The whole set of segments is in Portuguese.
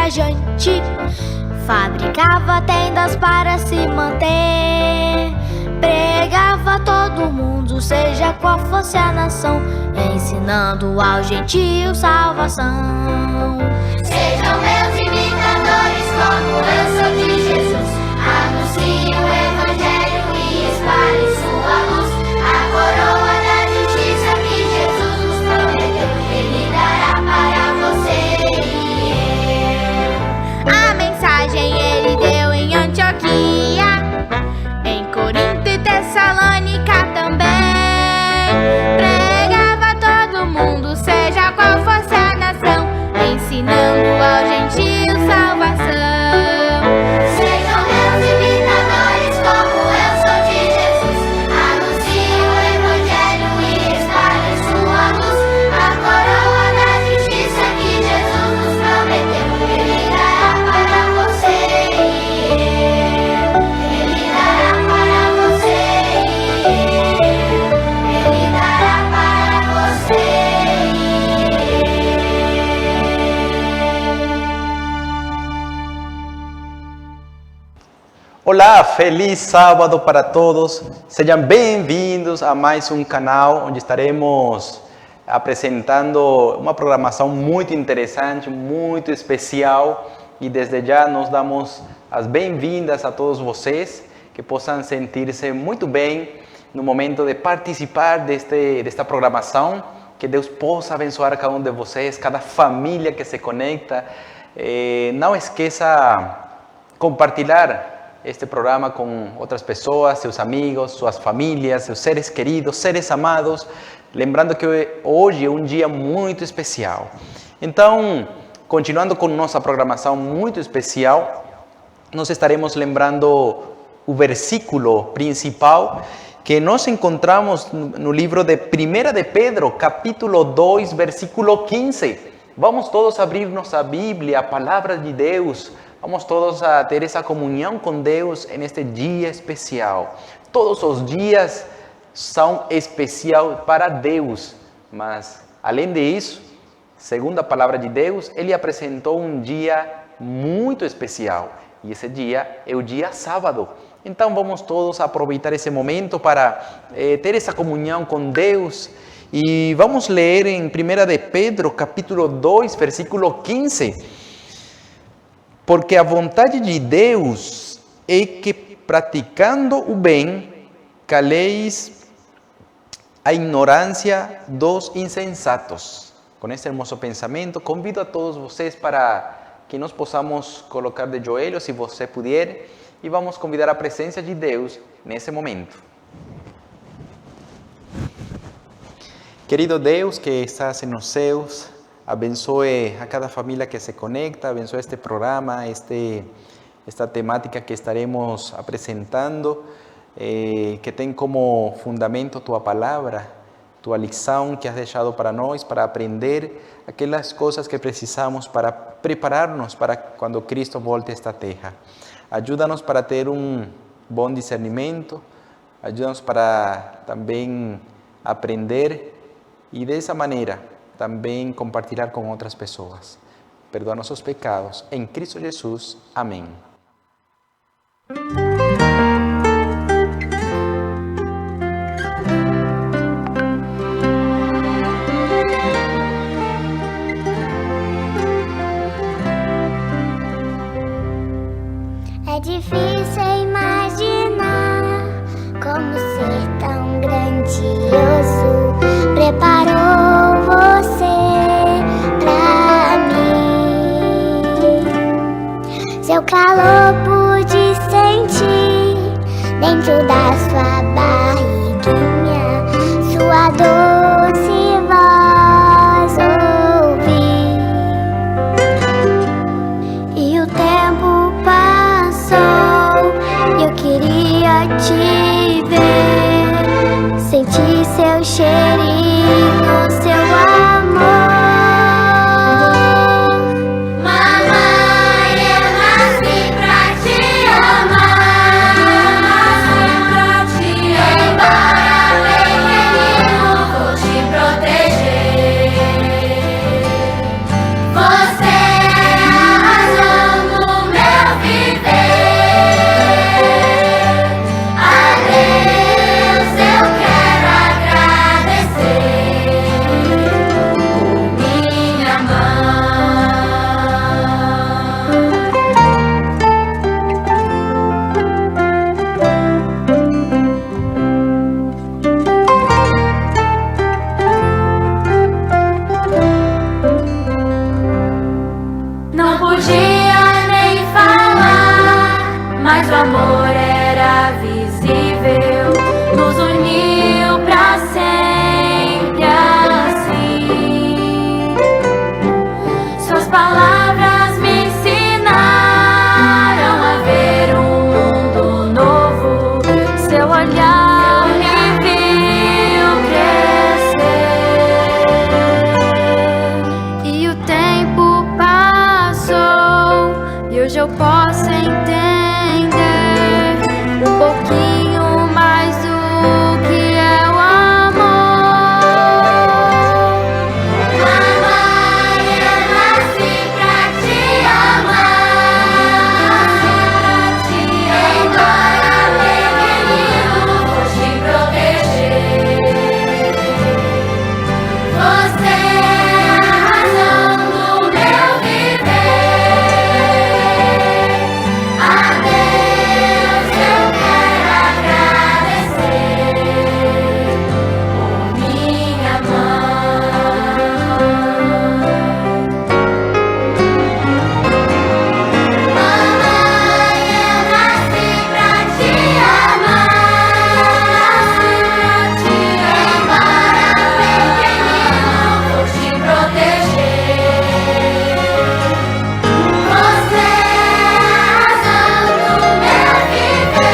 viajante. Fabricava tendas para se manter. Pregava a todo mundo, seja qual fosse a nação, ensinando ao gentio salvação. Sejam meus imitadores como eu sou de Jesus. Anunciem o Evangelho e espalhem sua luz. A coroa da justiça que Jesus nos prometeu, Ele dará para você e eu. A mensagem Ele deu em Antioquia, em Corinto e Tessalônica também. Pregava a todo mundo, seja qual fosse a nação, ensinando ao gentio salvação. Sejam meus imitadores como eu sou de Jesus. Anunciem o Evangelho e espalhem sua luz. A coroa da justiça que Jesus nos prometeu, Ele dará para você e eu. Ele dará para você e eu. Ele dará para você e Olá, feliz sábado para todos. Sejam bem-vindos a mais um canal onde estaremos apresentando uma programação muito interessante, muito especial. E desde já nós damos as bem-vindas a todos vocês que possam sentir-se muito bem no momento de participar desta programação. Que Deus possa abençoar cada um de vocês, cada família que se conecta. Não esqueça compartilhar este programa com outras pessoas, seus amigos, suas famílias, seus seres queridos, seres amados, lembrando que hoje é um dia muito especial. Então, continuando com nossa programação muito especial, nós estaremos lembrando o versículo principal que nós encontramos no livro de 1 de Pedro, capítulo 2, versículo 15. Vamos todos abrir nossa Bíblia, a palavra de Deus. Vamos todos a ter essa comunhão com Deus neste dia especial. Todos os dias são especiais para Deus, mas além disso, segundo a palavra de Deus, Ele apresentou um dia muito especial. E esse dia é o dia sábado. Então vamos todos aproveitar esse momento para ter essa comunhão com Deus. E vamos ler em 1 de Pedro, capítulo 2, versículo 15. Porque a vontade de Deus é que, praticando o bem, caleis a ignorância dos insensatos. Com esse hermoso pensamento, convido a todos vocês para que nós possamos colocar de joelhos, se você puder, e vamos convidar a presença de Deus nesse momento. Querido Deus que estás nos céus, abençoe a cada família que se conecta, abençoe este programa, esta temática que estaremos apresentando, que tem como fundamento tua palavra, tua lição que has deixado para nós, para aprender aquelas coisas que precisamos para preparar-nos para quando Cristo volte a esta terra. Ajuda-nos para ter um bom discernimento, ajuda-nos para também aprender e dessa maneira também compartilhar com outras pessoas. Perdoa nossos pecados. Em Cristo Jesus. Amém. É difícil imaginar como ser tão grandioso. Preparou você pra mim. Seu calor pude sentir dentro da sua barriguinha. Sua doce voz ouvi. E o tempo passou e eu queria te ver. Sentir seu cheirinho, seu amor. Mamãe, eu nasci pra te amar. Embora pequenino, vou te proteger. Você é a razão podia nem falar, mas o amor era visível, nos uniu pra sempre assim. Suas palavras me ensinaram a ver um mundo novo, seu olhar me viu crescer. E o tempo passou e hoje eu posso entender um pouquinho mais do que é o amor. Mamãe, eu nasci pra te amar, embora pequenino vou te proteger. Você é a razão do meu viver. A Deus eu quero agradecer por minha mãe. Mamãe, eu nasci pra te amar, embora pequenino vou te proteger. Você é a razão do meu viver.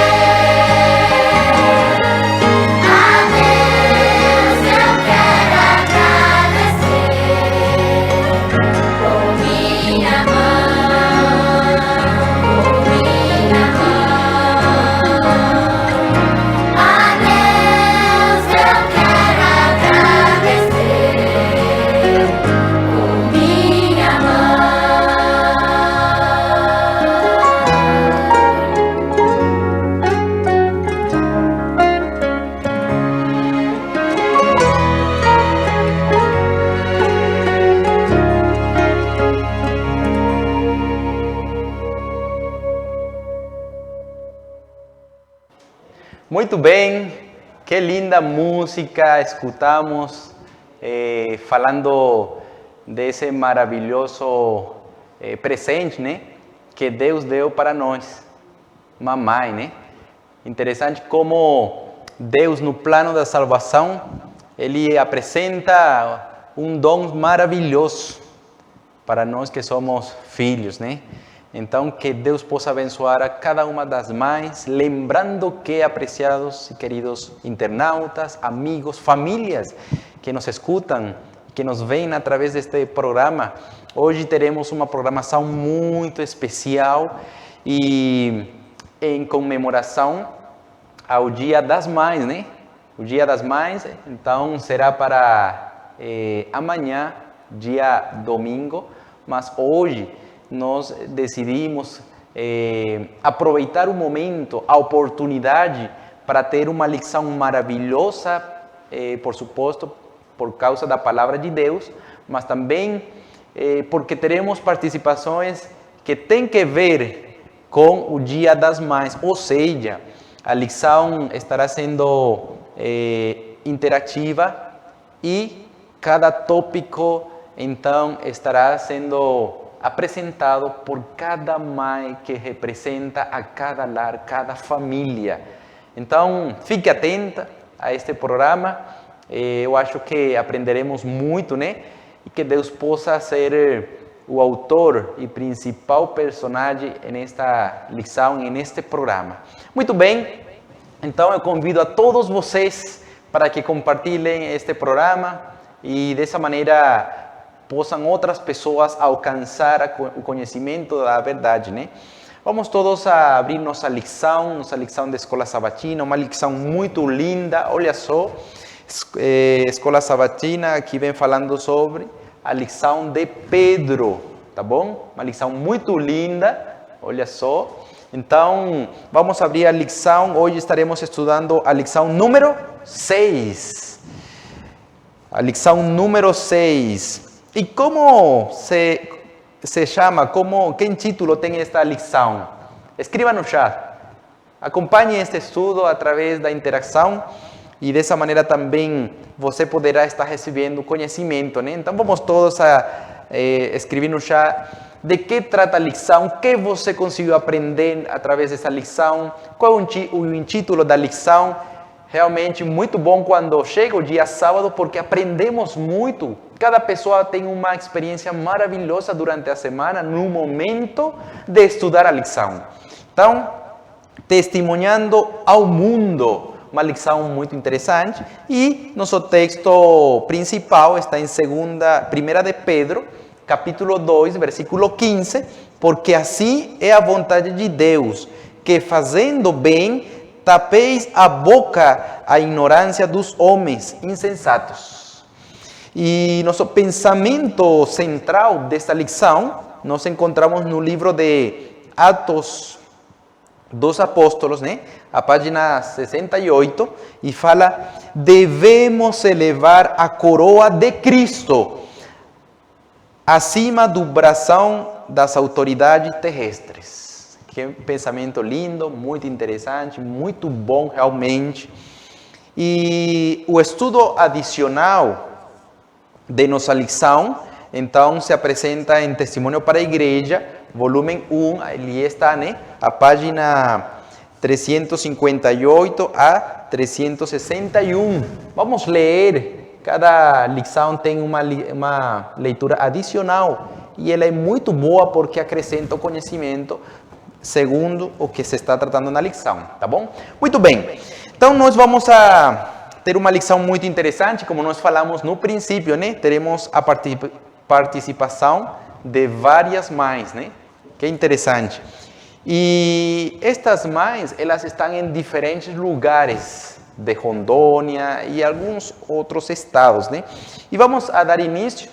A Deus eu quero agradecer por minha mãe, por minha mãe. A Deus eu quero agradecer por minha Muito bem, que linda música escutamos falando desse maravilhoso presente, né, que Deus deu para nós, mamãe, né? Interessante como Deus no plano da salvação, Ele apresenta um dom maravilhoso para nós que somos filhos, né? Então, que Deus possa abençoar a cada uma das mães, lembrando que, apreciados e queridos internautas, amigos, famílias que nos escutam, que nos veem através deste programa, hoje teremos uma programação muito especial e em comemoração ao Dia das Mães, né? O Dia das Mães, então, será para amanhã, dia domingo, mas hoje nós decidimos aproveitar o momento, a oportunidade para ter uma lição maravilhosa, por suposto, por causa da palavra de Deus, mas também porque teremos participações que têm que ver com o Dia das Mães, ou seja, a lição estará sendo interativa e cada tópico então estará sendo apresentado por cada mãe que representa a cada lar, cada família. Então, fique atenta a este programa. Eu acho que aprenderemos muito, né? E que Deus possa ser o autor e principal personagem nesta lição, neste programa. Muito bem, então eu convido a todos vocês para que compartilhem este programa e dessa maneira possam outras pessoas alcançar o conhecimento da verdade, né? Vamos todos a abrir nossa lição da Escola Sabatina, uma lição muito linda. Olha só, Escola Sabatina, aqui vem falando sobre a lição de Pedro, tá bom? Uma lição muito linda, olha só. Então, vamos abrir a lição. Hoje estaremos estudando a lição número 6. A lição número 6. E como se chama, que título tem esta lição? Escreva no chat. Acompanhe este estudo através da interação e dessa maneira também você poderá estar recebendo conhecimento, né? Então vamos todos a escrever no chat de que trata a lição, o que você conseguiu aprender através dessa lição, qual é o título da lição. Realmente muito bom quando chega o dia sábado, porque aprendemos muito. Cada pessoa tem uma experiência maravilhosa durante a semana, no momento de estudar a lição. Então, testemunhando ao mundo, uma lição muito interessante. E nosso texto principal está em 1 de Pedro, capítulo 2, versículo 15, porque assim é a vontade de Deus, que fazendo bem, tapeis a boca à ignorância dos homens insensatos. E nosso pensamento central desta lição, nós encontramos no livro de Atos dos Apóstolos, né? A página 68, e fala: devemos elevar a coroa de Cristo acima do brasão das autoridades terrestres. Que pensamento lindo, muito interessante, muito bom realmente. E o estudo adicional de nossa lição, então, se apresenta em Testemunho para a Igreja, volume 1, ali está, né? A página 358 a 361. Vamos ler, cada lição tem uma leitura adicional, e ela é muito boa porque acrescenta o conhecimento segundo o que se está tratando na lição, tá bom? Muito bem, então nós vamos a ter uma lição muito interessante, como nós falamos no princípio, né? Teremos a participação de várias mães, né? Que interessante. E estas mães, elas estão em diferentes lugares de Rondônia e alguns outros estados, né? E vamos a dar início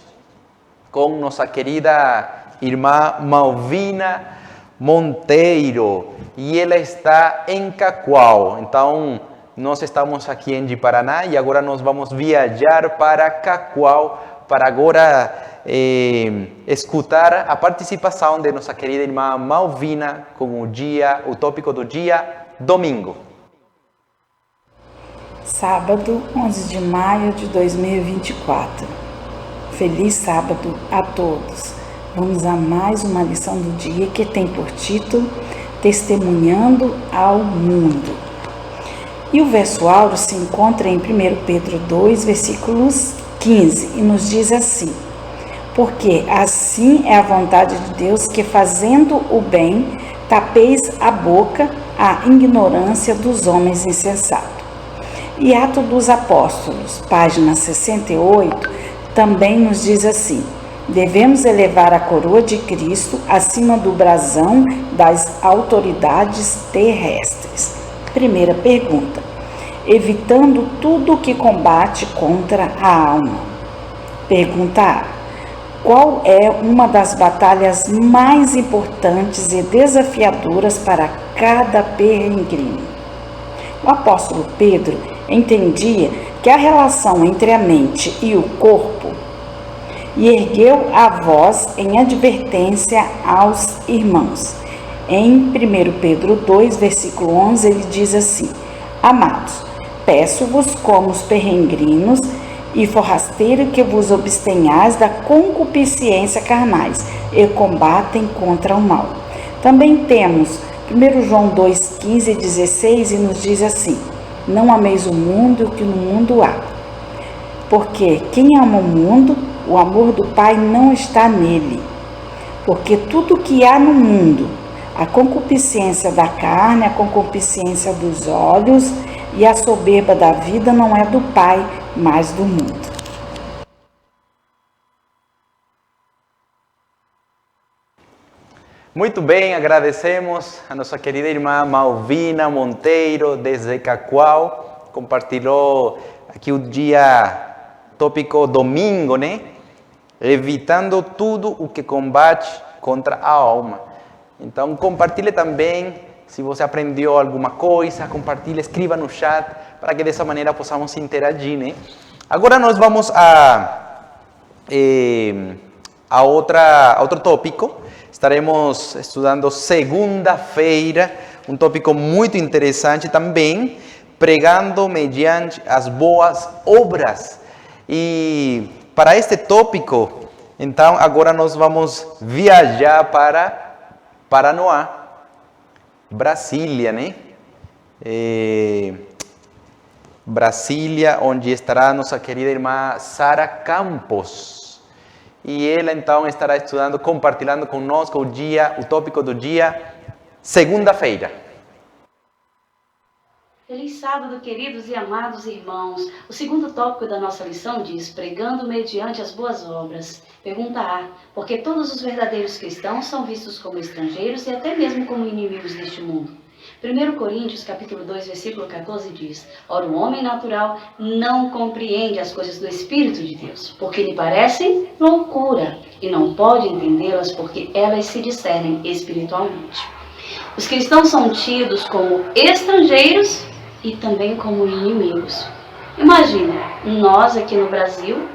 com nossa querida irmã Malvina Monteiro, e ela está em Cacoal. Então, nós estamos aqui em Ji-Paraná e agora nós vamos viajar para Cacoal para agora escutar a participação de nossa querida irmã Malvina com o tópico do dia, domingo. Sábado, 11 de maio de 2024. Feliz sábado a todos. Vamos a mais uma lição do dia que tem por título Testemunhando ao Mundo. E o verso áureo se encontra em 1 Pedro 2, versículos 15, e nos diz assim: porque assim é a vontade de Deus, que fazendo o bem, tapeis a boca à ignorância dos homens insensatos. E Atos dos Apóstolos, página 68, também nos diz assim: devemos elevar a coroa de Cristo acima do brasão das autoridades terrestres. Primeira pergunta: evitando tudo que combate contra a alma. Pergunta A: qual é uma das batalhas mais importantes e desafiadoras para cada peregrino? O apóstolo Pedro entendia que a relação entre a mente e o corpo, e ergueu a voz em advertência aos irmãos. Em 1 Pedro 2, versículo 11, ele diz assim: amados, peço-vos como os peregrinos e forrasteiros que vos abstenhais da concupiscência carnais e combatem contra o mal. Também temos 1 João 2, 15 e 16, e nos diz assim: não ameis o mundo e o que no mundo há. Porque quem ama o mundo, o amor do Pai não está nele. Porque tudo que há no mundo, a concupiscência da carne, a concupiscência dos olhos e a soberba da vida não é do Pai, mas do mundo. Muito bem, agradecemos a nossa querida irmã Malvina Monteiro, desde Cacoal, compartilhou aqui o dia tópico domingo, né? Evitando tudo o que combate contra a alma. Então, compartilhe também, se você aprendeu alguma coisa, compartilhe, escreva no chat, para que dessa maneira possamos interagir, né? Agora nós vamos a outro tópico. Estaremos estudando segunda-feira, um tópico muito interessante também, pregando mediante as boas obras. E para este tópico, Então, agora nós vamos viajar para Paranoá, Brasília, né? Brasília, onde estará nossa querida irmã Sara Campos. E ela então estará estudando, compartilhando conosco o tópico do dia, segunda-feira. Feliz sábado, queridos e amados irmãos. O segundo tópico da nossa lição diz, pregando mediante as boas obras. Pergunta A, porque todos os verdadeiros cristãos são vistos como estrangeiros e até mesmo como inimigos deste mundo. 1 Coríntios, capítulo 2, versículo 14 diz, ora, o homem natural não compreende as coisas do Espírito de Deus, porque lhe parecem loucura, e não pode entendê-las porque elas se discernem espiritualmente. Os cristãos são tidos como estrangeiros e também como inimigos. Imagina, nós aqui no Brasil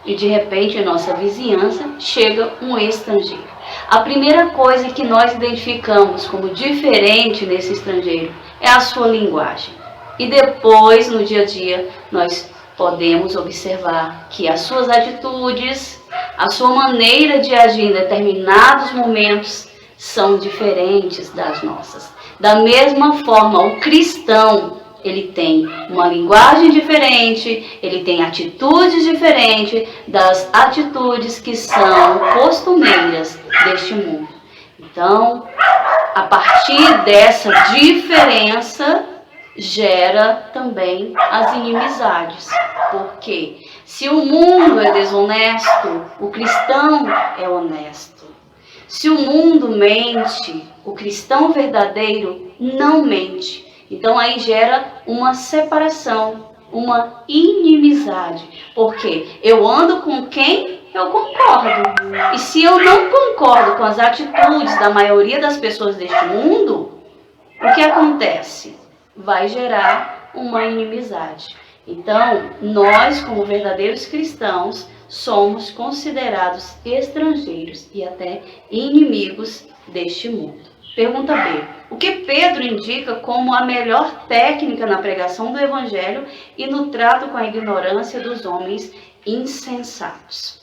e de repente em nossa vizinhança chega um estrangeiro. A primeira coisa que nós identificamos como diferente nesse estrangeiro é a sua linguagem. E depois, no dia a dia, nós podemos observar que as suas atitudes, a sua maneira de agir em determinados momentos são diferentes das nossas. Da mesma forma, o cristão, ele tem uma linguagem diferente, ele tem atitudes diferentes das atitudes que são costumeiras deste mundo. Então, a partir dessa diferença, gera também as inimizades. Porque se o mundo é desonesto, o cristão é honesto. Se o mundo mente, o cristão verdadeiro não mente. Então aí gera uma separação, uma inimizade. Porque eu ando com quem eu concordo. E se eu não concordo com as atitudes da maioria das pessoas deste mundo, o que acontece? Vai gerar uma inimizade. Então, nós, como verdadeiros cristãos, somos considerados estrangeiros e até inimigos deste mundo. Pergunta B. O que Pedro indica como a melhor técnica na pregação do Evangelho e no trato com a ignorância dos homens insensatos?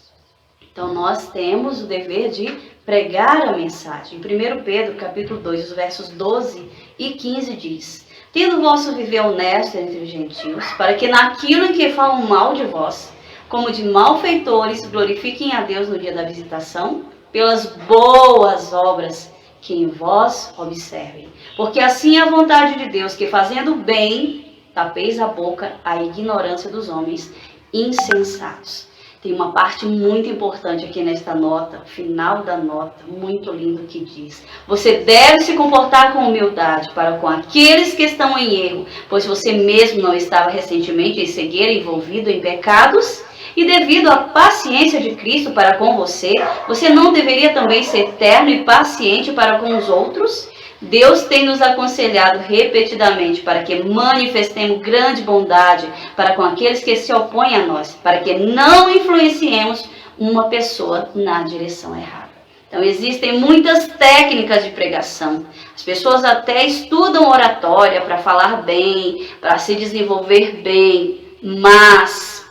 Então, nós temos o dever de pregar a mensagem. 1 Pedro, capítulo 2, os versos 12 e 15 diz, tendo vosso viver honesto entre os gentios, para que naquilo em que falam mal de vós, como de malfeitores, glorifiquem a Deus no dia da visitação, pelas boas obras que em vós observem. Porque assim é a vontade de Deus, que fazendo bem, tapeis a boca à ignorância dos homens insensatos. Tem uma parte muito importante aqui nesta nota, final da nota, muito lindo, que diz, você deve se comportar com humildade para com aqueles que estão em erro, pois você mesmo não estava recentemente em cegueira envolvido em pecados, e devido à paciência de Cristo para com você, você não deveria também ser terno e paciente para com os outros? Deus tem nos aconselhado repetidamente para que manifestemos grande bondade para com aqueles que se opõem a nós, para que não influenciemos uma pessoa na direção errada. Então, existem muitas técnicas de pregação. As pessoas até estudam oratória para falar bem, para se desenvolver bem, mas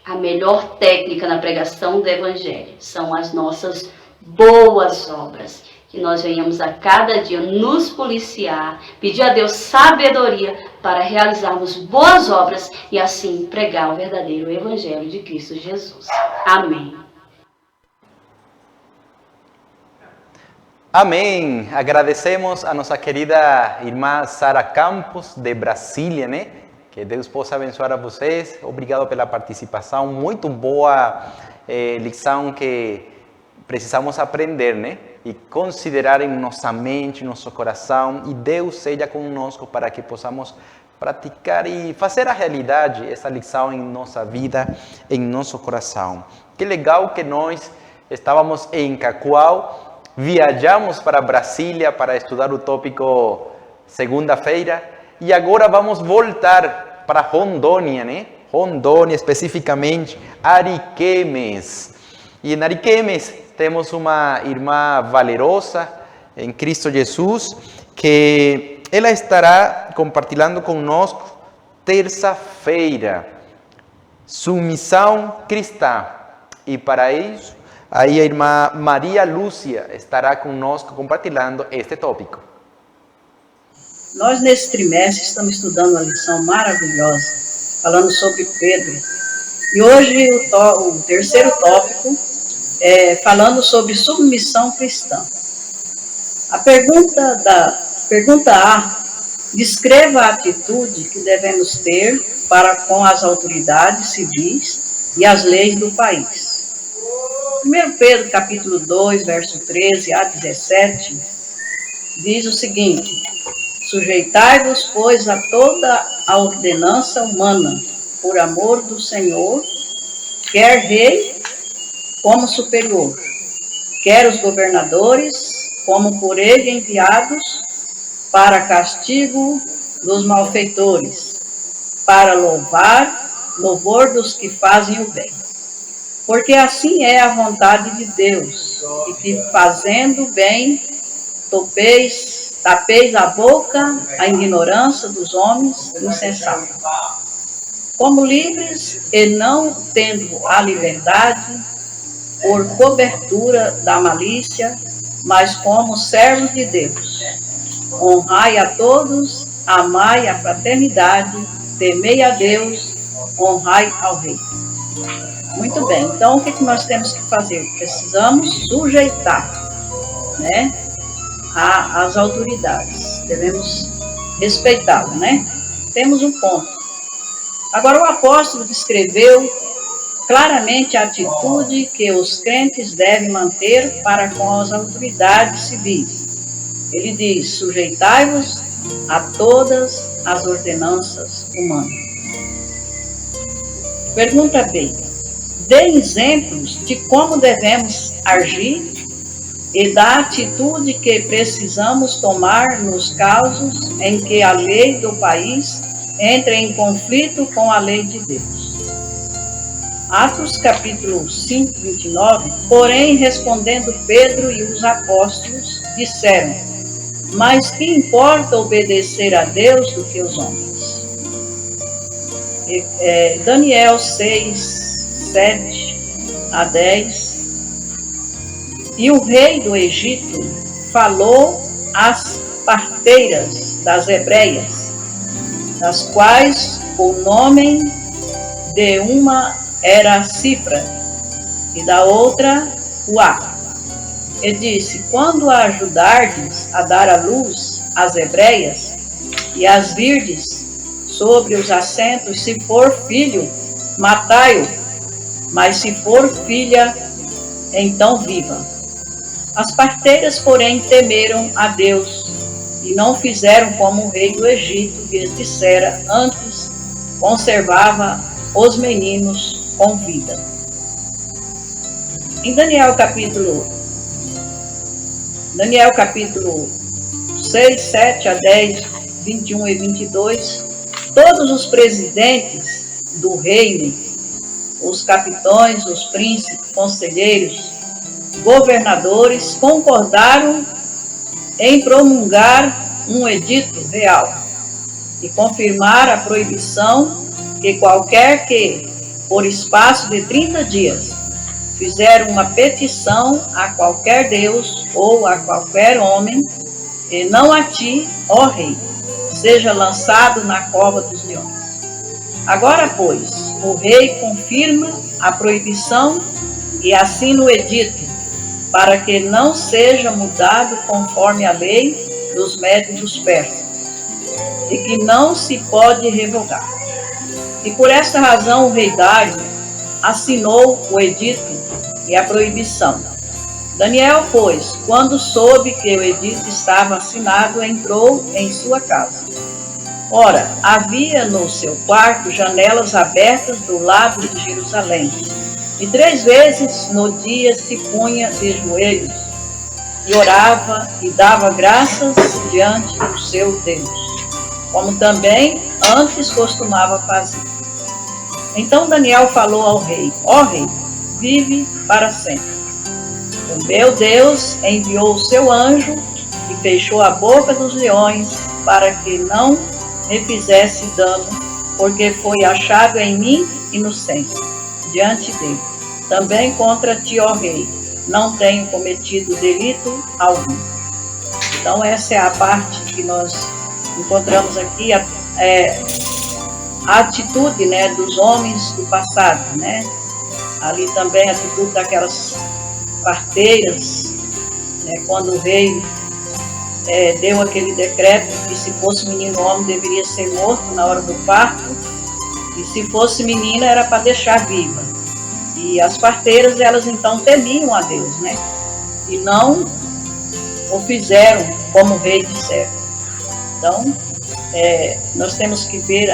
a melhor técnica na pregação do Evangelho são as nossas boas obras. Que nós venhamos a cada dia nos policiar, pedir a Deus sabedoria para realizarmos boas obras e assim pregar o verdadeiro Evangelho de Cristo Jesus. Amém. Amém. Agradecemos a nossa querida irmã Sara Campos, de Brasília, né? Que Deus possa abençoar a vocês. Obrigado pela participação. Muito boa lição que precisamos aprender, né? E considerar em nossa mente, nosso coração. E Deus seja conosco para que possamos praticar e fazer a realidade essa lição em nossa vida, em nosso coração. Que legal que nós estávamos em Cacoal, viajamos para Brasília para estudar o tópico segunda-feira. E agora vamos voltar para Rondônia, né? Rondônia, especificamente Ariquemes. E em Ariquemes temos uma irmã valerosa em Cristo Jesus, que ela estará compartilhando conosco terça-feira, submissão cristã. E para isso, Aí a irmã Maria Lúcia estará conosco compartilhando este tópico. Nós, nesse trimestre, estamos estudando uma lição maravilhosa, falando sobre Pedro. E hoje o terceiro tópico é falando sobre submissão cristã. A pergunta A, descreva a atitude que devemos ter para com as autoridades civis e as leis do país. 1 Pedro, capítulo 2, verso 13 a 17, diz o seguinte: sujeitai-vos, pois, a toda a ordenança humana, por amor do Senhor, quer rei como superior, quer os governadores como por ele enviados, para castigo dos malfeitores, para louvor dos que fazem o bem. Porque assim é a vontade de Deus, e que fazendo bem, tapeis a boca a ignorância dos homens insensatos. Como livres e não tendo a liberdade, por cobertura da malícia, mas como servos de Deus. Honrai a todos, amai a fraternidade, temei a Deus, honrai ao Rei. Muito bem, então o que nós temos que fazer? Precisamos sujeitar, né, às autoridades, devemos respeitá-las, né? Temos um ponto. Agora o apóstolo descreveu claramente a atitude que os crentes devem manter para com as autoridades civis. Ele diz: sujeitai-vos a todas as ordenanças humanas. Pergunta B. Dê exemplos de como devemos agir e da atitude que precisamos tomar nos casos em que a lei do país entra em conflito com a lei de Deus. Atos capítulo 5, 29, porém, respondendo Pedro e os apóstolos, disseram: mas que importa obedecer a Deus do que os homens? Daniel 6, 7 a 10. E o rei do Egito falou às parteiras das hebreias, das quais o nome de uma era Cifra, e da outra Uá. E disse: quando a ajudardes a dar à luz as hebreias, e as virdes sobre os assentos, se for filho, matai-o, mas se for filha, então viva. As parteiras, porém, temeram a Deus, e não fizeram como o rei do Egito lhes dissera, antes conservava os meninos com vida. Em Daniel capítulo 6, 7 a 10, 21 e 22, todos os presidentes do reino, os capitães, os príncipes, conselheiros, governadores, concordaram em promulgar um edito real e confirmar a proibição que qualquer que, por espaço de 30 dias, fizer uma petição a qualquer Deus ou a qualquer homem, e não a ti, ó rei, seja lançado na cova dos leões. Agora, pois, o rei confirma a proibição e assina o edito, para que não seja mudado conforme a lei dos médios dos persas, e que não se pode revogar. E por esta razão o rei Dário assinou o edito e a proibição. Daniel, pois, quando soube que o edito estava assinado, entrou em sua casa. Ora, havia no seu quarto janelas abertas do lado de Jerusalém, e 3 vezes no dia se punha de joelhos, e orava e dava graças diante do seu Deus, como também antes costumava fazer. Então Daniel falou ao rei: ó rei, vive para sempre. O meu Deus enviou o seu anjo e fechou a boca dos leões para que não me fizesse dano, porque foi achado em mim inocência diante dele. Também contra ti, ó rei, não tenho cometido delito algum. Então essa é a parte que nós encontramos aqui, a atitude, né, dos homens do passado, né? Ali também a atitude daquelas parteiras, né, quando o rei deu aquele decreto que se fosse menino ou homem deveria ser morto na hora do parto, e se fosse menina era para deixar viva. E as parteiras, elas então temiam a Deus, né? E não o fizeram como o rei disseram. Então, nós temos que ver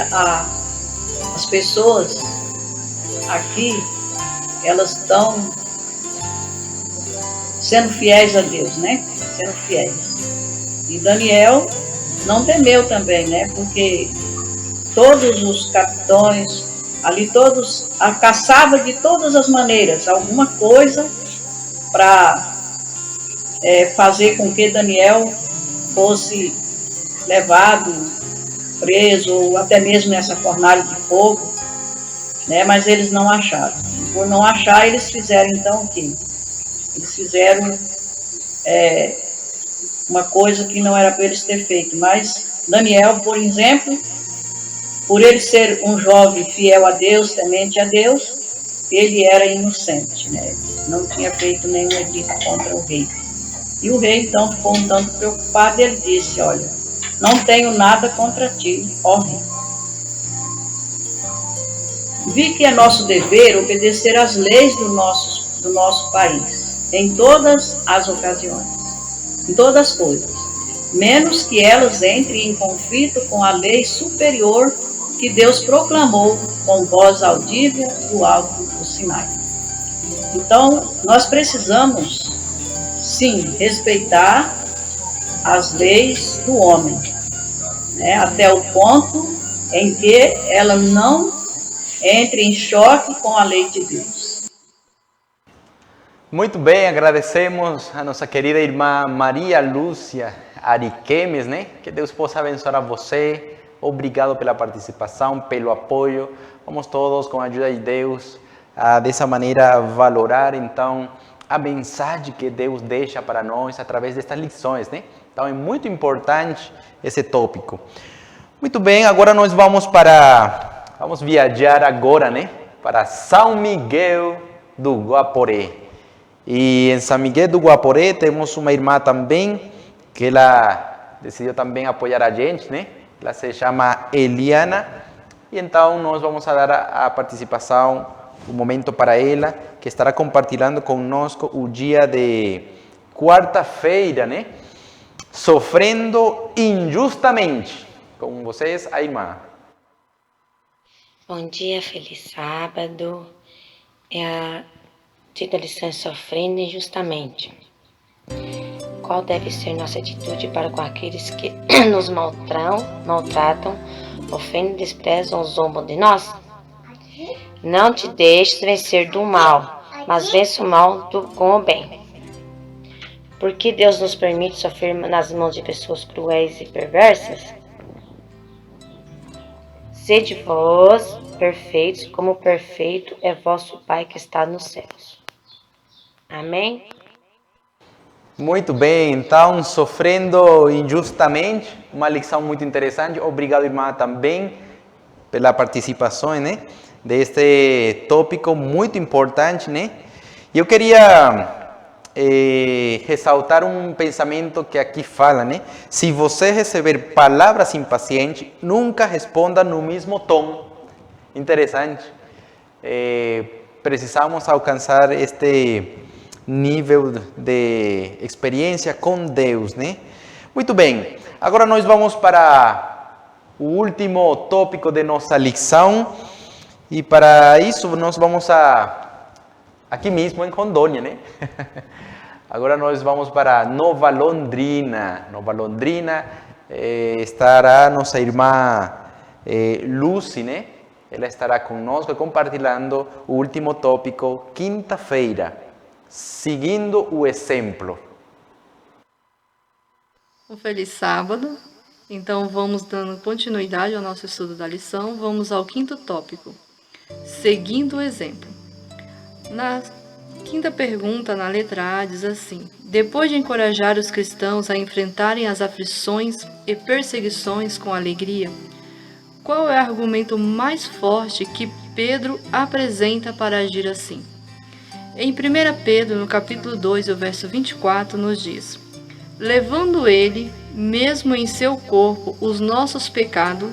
as pessoas aqui, elas estão sendo fiéis a Deus, né? Sendo fiéis. E Daniel não temeu também, né? Porque todos os capitões, ali todos, caçava de todas as maneiras alguma coisa para fazer com que Daniel fosse levado, preso, ou até mesmo nessa fornalha de fogo, né? Mas eles não acharam. Por não achar, eles fizeram então o quê? Eles fizeram uma coisa que não era para eles ter feito. Mas Daniel, por exemplo, por ele ser um jovem fiel a Deus, temente a Deus, ele era inocente, né? Não tinha feito nenhum delito contra o rei. E o rei então ficou um tanto preocupado e ele disse: olha, não tenho nada contra ti, ó rei. Vi que é nosso dever obedecer às leis do nosso país, em todas as ocasiões, em todas as coisas, menos que elas entrem em conflito com a lei superior que Deus proclamou com voz audível do alto do Sinai. Então, nós precisamos, sim, respeitar as leis do homem, né, até o ponto em que ela não entre em choque com a lei de Deus. Muito bem, agradecemos a nossa querida irmã Maria Lúcia Ariquemes, né? Que Deus possa abençoar a você. Obrigado pela participação, pelo apoio. Vamos todos, com a ajuda de Deus, dessa maneira valorar, então, a mensagem que Deus deixa para nós através destas lições, né? Então, é muito importante esse tópico. Muito bem, agora nós vamos viajar agora, né? Para São Miguel do Guaporé. E em São Miguel do Guaporé temos uma irmã também, que ela decidiu também apoiar a gente, né? Ela se chama Eliana, e então nós vamos dar a participação, um momento para ela, que estará compartilhando conosco o dia de quarta-feira, né? Sofrendo injustamente. Com vocês, a irmã. Bom dia, feliz sábado. É a dia da lição Sofrendo injustamente. Qual deve ser nossa atitude para com aqueles que nos maltratam, ofendem, desprezam, zombam de nós? Não te deixes vencer do mal, mas vence o mal com o bem. Por que Deus nos permite sofrer nas mãos de pessoas cruéis e perversas? Sede vós perfeitos, como perfeito é vosso Pai que está nos céus. Amém? Muito bem, então, sofrendo injustamente, uma lição muito interessante. Obrigado, irmã, também pela participação, né, deste tópico muito importante, né? E eu queria ressaltar um pensamento que aqui fala, né? Se você receber palavras impacientes, nunca responda no mesmo tom. Interessante. Precisamos alcançar este nível de experiência com Deus, né? Muito bem. Agora nós vamos para o último tópico de nossa lição. E para isso nós vamos aqui mesmo em Rondônia, né? Agora nós vamos para Nova Londrina. Nova Londrina estará nossa irmã Lucy, né? Ela estará conosco compartilhando o último tópico, quinta-feira, seguindo o exemplo. Um feliz sábado. Então vamos dando continuidade ao nosso estudo da lição. Vamos ao quinto tópico, seguindo o exemplo. Na quinta pergunta, na letra A, diz assim: depois de encorajar os cristãos a enfrentarem as aflições e perseguições com alegria, qual é o argumento mais forte que Pedro apresenta para agir assim? Em 1 Pedro, no capítulo 2, o verso 24, nos diz: levando ele, mesmo em seu corpo, os nossos pecados,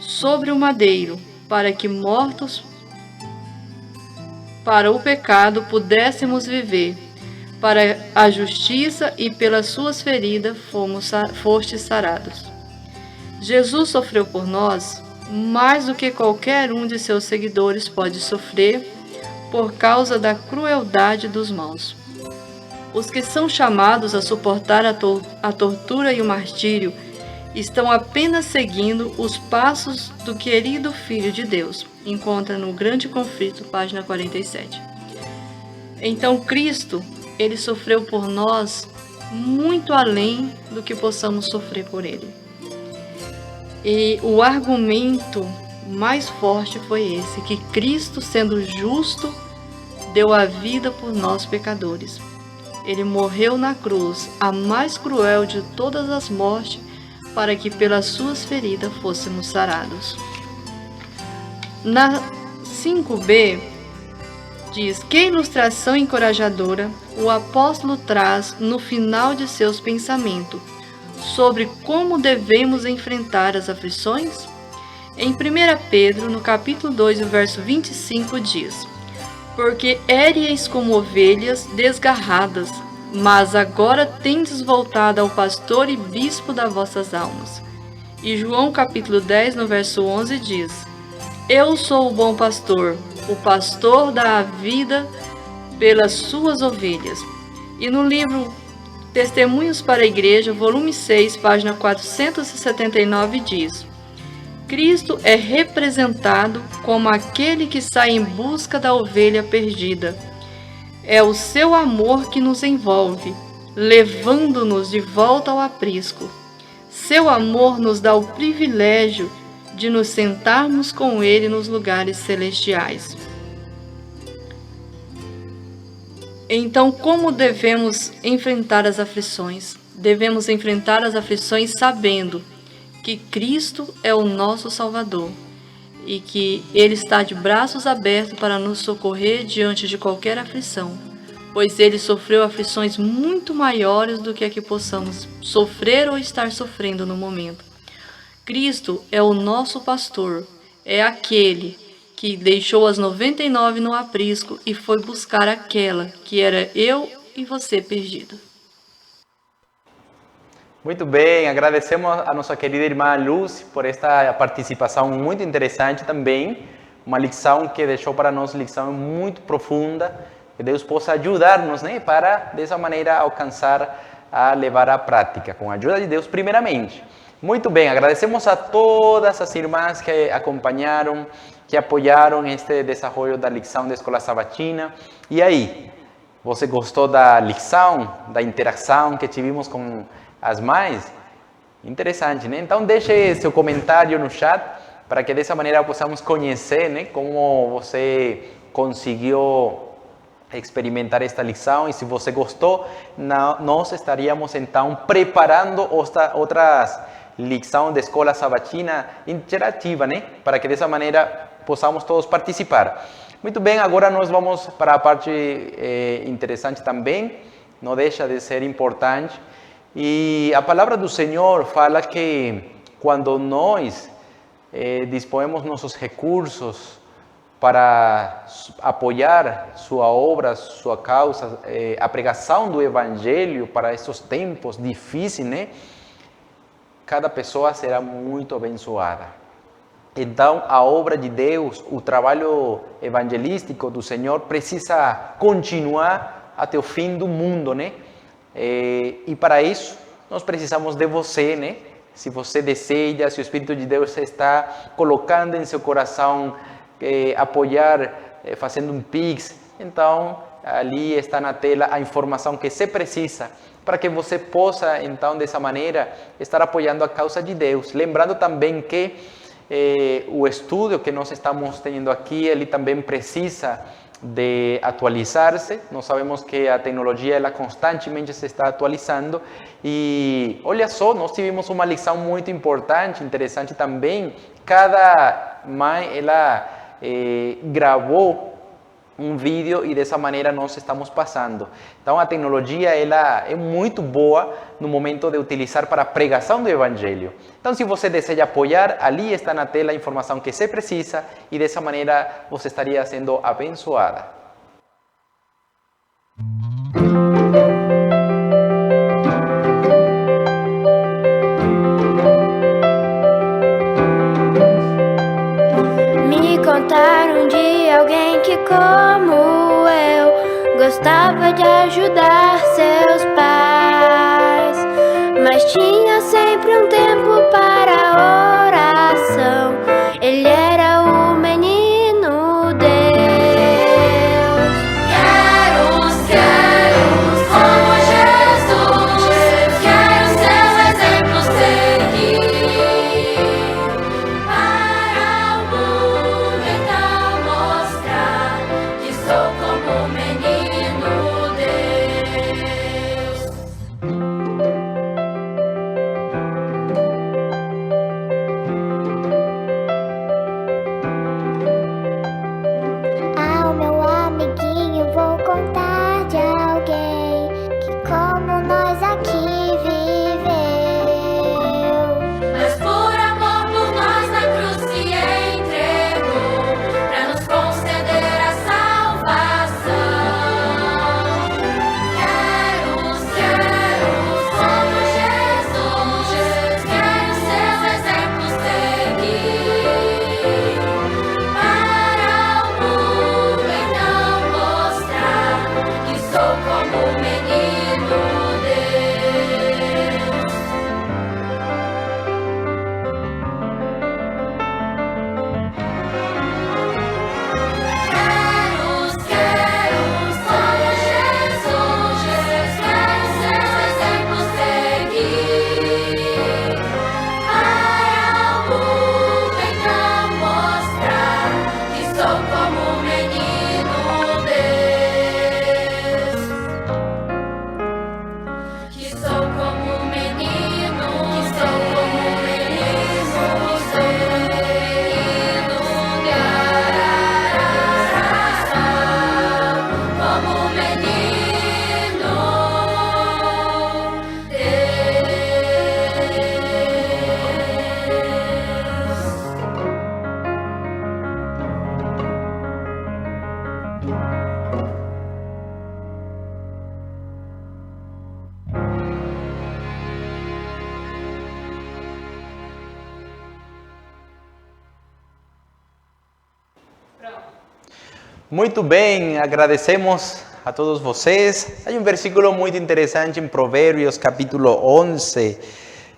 sobre o madeiro, para que mortos para o pecado pudéssemos viver, para a justiça, e pelas suas feridas fostes sarados. Jesus sofreu por nós mais do que qualquer um de seus seguidores pode sofrer por causa da crueldade dos maus. Os que são chamados a suportar a tortura e o martírio estão apenas seguindo os passos do querido Filho de Deus. Encontra no Grande Conflito, página 47. Então Cristo, ele sofreu por nós muito além do que possamos sofrer por ele. E o argumento mais forte foi esse, que Cristo, sendo justo, deu a vida por nós pecadores. Ele morreu na cruz, a mais cruel de todas as mortes, para que pelas suas feridas fôssemos sarados. Na 5b, diz: que ilustração encorajadora o apóstolo traz no final de seus pensamentos sobre como devemos enfrentar as aflições? Em 1 Pedro, no capítulo 2, o verso 25, diz: porque éreis como ovelhas desgarradas, mas agora tendes voltado ao pastor e bispo das vossas almas. E João capítulo 10, no verso 11, diz: eu sou o bom pastor, o pastor dá a vida pelas suas ovelhas. E no livro Testemunhos para a Igreja, volume 6, página 479, diz: Cristo é representado como aquele que sai em busca da ovelha perdida. É o seu amor que nos envolve, levando-nos de volta ao aprisco. Seu amor nos dá o privilégio de nos sentarmos com Ele nos lugares celestiais. Então, como devemos enfrentar as aflições? Devemos enfrentar as aflições sabendo que Cristo é o nosso Salvador e que Ele está de braços abertos para nos socorrer diante de qualquer aflição, pois Ele sofreu aflições muito maiores do que a que possamos sofrer ou estar sofrendo no momento. Cristo é o nosso pastor, é aquele que deixou as 99 no aprisco e foi buscar aquela que era eu e você perdida. Muito bem, agradecemos a nossa querida irmã Luz por esta participação muito interessante também, uma lição que deixou para nós lição muito profunda, que Deus possa ajudar-nos, né, para dessa maneira alcançar a levar à prática, com a ajuda de Deus primeiramente. Muito bem, agradecemos a todas as irmãs que acompanharam, que apoiaram este desenvolvimento da lição da Escola Sabatina. E aí, você gostou da lição, da interação que tivemos com as mães? Interessante, né? Então deixe seu comentário no chat para que dessa maneira possamos conhecer, né, como você conseguiu experimentar esta lição, e se você gostou, nós estaríamos então preparando outras lições da Escola Sabatina interativa, né, para que dessa maneira possamos todos participar. Muito bem, agora nós vamos para a parte interessante também, não deixa de ser importante. E a palavra do Senhor fala que quando nós dispomos nossos recursos para apoiar sua obra, sua causa, a pregação do Evangelho para esses tempos difíceis, né? Cada pessoa será muito abençoada. Então, a obra de Deus, o trabalho evangelístico do Senhor precisa continuar até o fim do mundo, né? E para isso, nós precisamos de você, né? Se você deseja, se o Espírito de Deus está colocando em seu coração apoiar, fazendo um Pix, então ali está na tela a informação que você precisa para que você possa, então, dessa maneira, estar apoiando a causa de Deus. Lembrando também que o estudo que nós estamos tendo aqui, ele também precisa de atualizar-se. Nós sabemos que a tecnologia ela constantemente se está atualizando e olha só, nós tivemos uma lição muito importante, interessante também. Cada mãe ela gravou um vídeo e dessa maneira nós estamos passando. Então a tecnologia ela é muito boa no momento de utilizar para a pregação do Evangelho. Então se você deseja apoiar, ali está na tela a informação que você precisa e dessa maneira você estaria sendo abençoada. Me contaram de alguém que, como eu, gostava de ajudar seus pais, mas tinha sempre um tempo para oração. Ele era o menino Deus. Quero como Jesus, quero seus exemplos seguir. Para o mundo então mostrar que sou como o menino Deus. Ao meu amiguinho vou contar de alguém que como nós aqui viveu, mas por amor por nós na cruz se entregou pra nos conceder a salvação. Quero como Jesus, quero seus exemplos seguir. Para o mundo então mostrar que sou como o menino Deus. Quero como Jesus, quero seus exemplos seguir. Para o mundo então mostrar que sou como o menino Deus. Que sou como o menino, que sou como o menino, sou como o menino como o menino Muito bem, agradecemos a todos vocês. Há um versículo muito interessante em Provérbios, capítulo 11,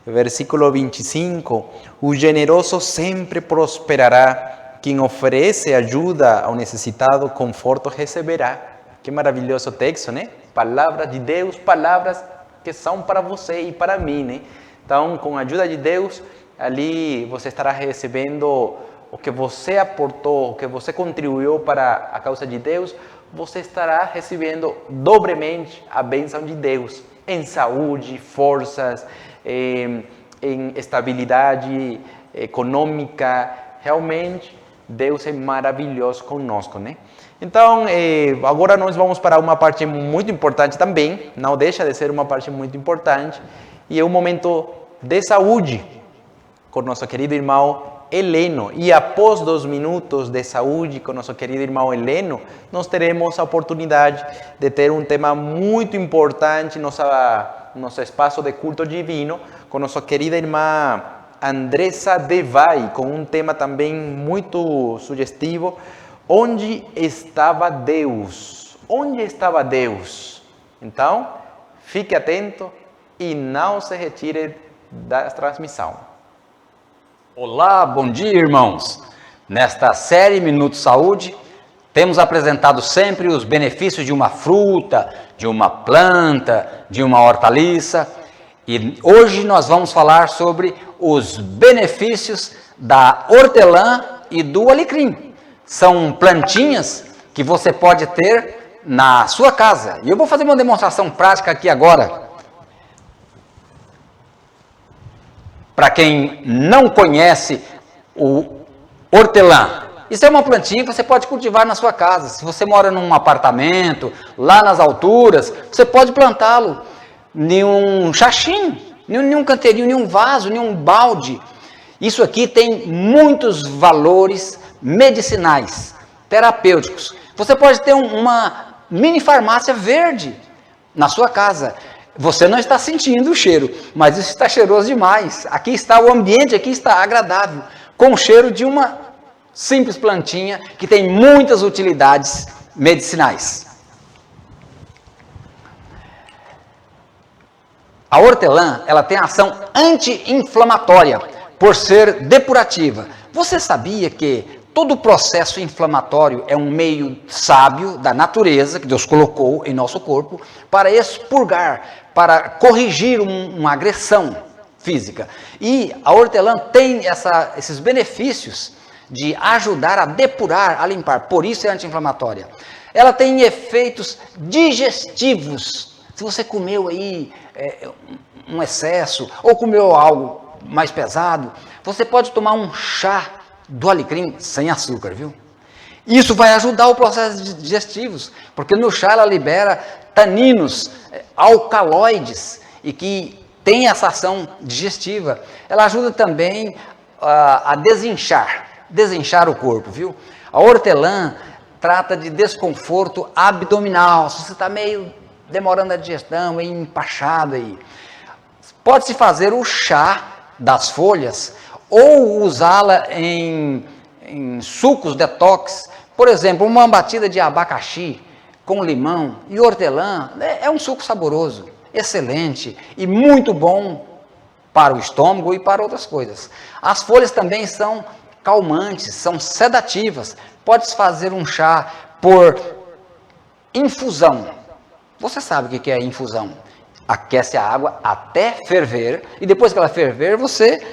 versículo 25. O generoso sempre prosperará, quem oferece ajuda ao necessitado, conforto receberá. Que maravilhoso texto, né? Palavras de Deus, palavras que são para você e para mim, né? Então, com a ajuda de Deus, ali você estará recebendo o que você aportou, o que você contribuiu para a causa de Deus, você estará recebendo dobremente a bênção de Deus em saúde, forças, em estabilidade econômica. Realmente, Deus é maravilhoso conosco, né? Então, agora nós vamos para uma parte muito importante também, não deixa de ser uma parte muito importante, e é um momento de saúde com nosso querido irmão Heleno. E após 2 minutos de saúde com nosso querido irmão Heleno, nós teremos a oportunidade de ter um tema muito importante no nosso espaço de culto divino, com nossa querida irmã Andressa Devay, com um tema também muito sugestivo: onde estava Deus? Onde estava Deus? Então, fique atento e não se retire da transmissão. Olá, bom dia, irmãos. Nesta série Minuto Saúde, temos apresentado sempre os benefícios de uma fruta, de uma planta, de uma hortaliça. E hoje nós vamos falar sobre os benefícios da hortelã e do alecrim. São plantinhas que você pode ter na sua casa. E eu vou fazer uma demonstração prática aqui agora. Para quem não conhece o hortelã, isso é uma plantinha que você pode cultivar na sua casa. Se você mora num apartamento, lá nas alturas, você pode plantá-lo em um chachim, em um canteirinho, em um vaso, em um balde. Isso aqui tem muitos valores medicinais, terapêuticos. Você pode ter uma mini farmácia verde na sua casa. Você não está sentindo o cheiro, mas isso está cheiroso demais. Aqui está o ambiente, aqui está agradável, com o cheiro de uma simples plantinha que tem muitas utilidades medicinais. A hortelã, ela tem ação anti-inflamatória, por ser depurativa. Você sabia que todo o processo inflamatório é um meio sábio da natureza, que Deus colocou em nosso corpo, para expurgar, para corrigir uma agressão física. E a hortelã tem esses benefícios de ajudar a depurar, a limpar, por isso é anti-inflamatória. Ela tem efeitos digestivos. Se você comeu aí um excesso, ou comeu algo mais pesado, você pode tomar um chá do alecrim sem açúcar, viu? Isso vai ajudar o processo digestivos, porque no chá ela libera taninos, alcaloides, e que tem essa ação digestiva. Ela ajuda também a desinchar o corpo, viu? A hortelã trata de desconforto abdominal. Se você está meio demorando a digestão, meio empachado aí, pode-se fazer o chá das folhas ou usá-la em sucos detox. Por exemplo, uma batida de abacaxi com limão e hortelã é um suco saboroso, excelente e muito bom para o estômago e para outras coisas. As folhas também são calmantes, são sedativas. Pode-se fazer um chá por infusão. Você sabe o que é infusão? Aquece a água até ferver e depois que ela ferver, você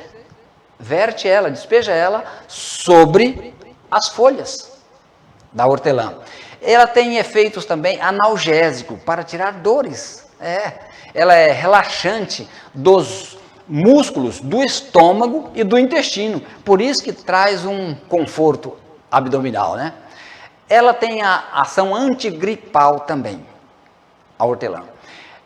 verte ela, despeja ela sobre as folhas da hortelã. Ela tem efeitos também analgésicos para tirar dores. Ela é relaxante dos músculos do estômago e do intestino. Por isso que traz um conforto abdominal, né? Ela tem a ação antigripal também, a hortelã.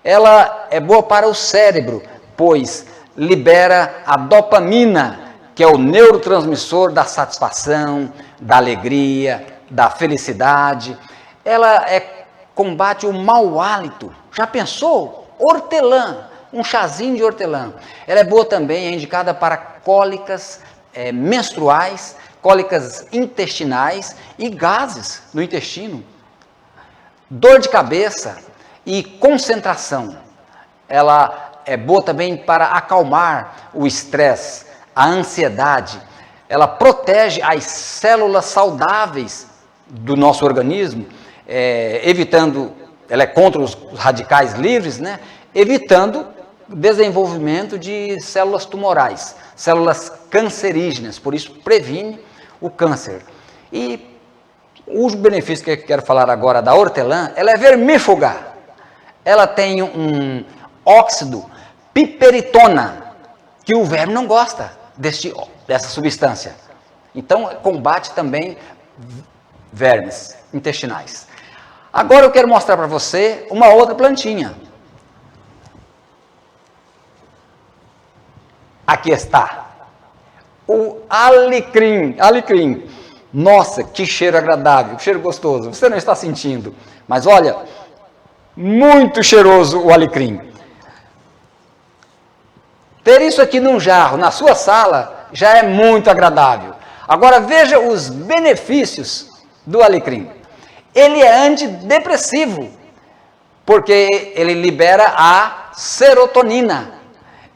Ela é boa para o cérebro, pois libera a dopamina, que é o neurotransmissor da satisfação, da alegria, da felicidade. Ela combate o mau hálito. Já pensou? Hortelã, um chazinho de hortelã. Ela é boa também, é indicada para cólicas menstruais, cólicas intestinais e gases no intestino. Dor de cabeça e concentração. Ela é boa também para acalmar o estresse, a ansiedade. Ela protege as células saudáveis do nosso organismo, ela é contra os radicais livres, né? Evitando o desenvolvimento de células tumorais, células cancerígenas, por isso previne o câncer. E o benefício que eu quero falar agora da hortelã, ela é vermífuga. Ela tem um óxido piperitona, que o verme não gosta dessa substância. Então, combate também vermes intestinais. Agora eu quero mostrar para você uma outra plantinha. Aqui está. O alecrim. Nossa, que cheiro agradável, que cheiro gostoso. Você não está sentindo, mas olha, muito cheiroso o alecrim. Ter isso aqui num jarro, na sua sala, já é muito agradável. Agora veja os benefícios do alecrim. Ele é antidepressivo, porque ele libera a serotonina.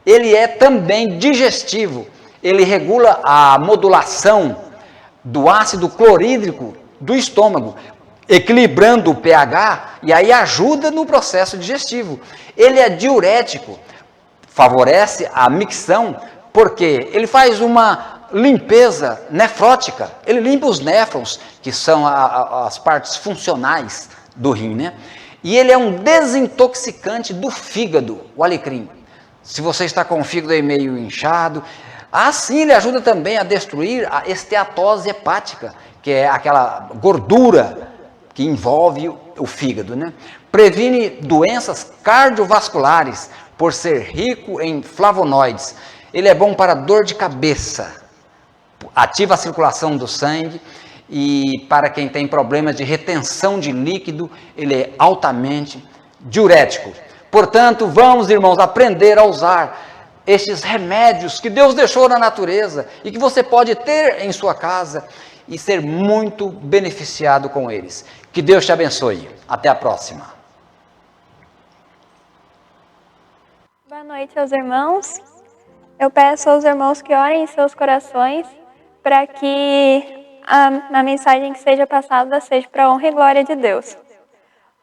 Ele é também digestivo. Ele regula a modulação do ácido clorídrico do estômago, equilibrando o pH e aí ajuda no processo digestivo. Ele é diurético, favorece a micção, porque ele faz uma limpeza nefrótica. Ele limpa os néfrons, que são as partes funcionais do rim, né? E ele é um desintoxicante do fígado, o alecrim. Se você está com o fígado aí meio inchado, assim ele ajuda também a destruir a esteatose hepática, que é aquela gordura que envolve o fígado, né? Previne doenças cardiovasculares por ser rico em flavonoides. Ele é bom para dor de cabeça, ativa a circulação do sangue, e para quem tem problemas de retenção de líquido, ele é altamente diurético. Portanto, vamos, irmãos, aprender a usar estes remédios que Deus deixou na natureza e que você pode ter em sua casa e ser muito beneficiado com eles. Que Deus te abençoe. Até a próxima. Boa noite aos irmãos. Eu peço aos irmãos que orem em seus corações para que a mensagem que seja passada seja para a honra e glória de Deus.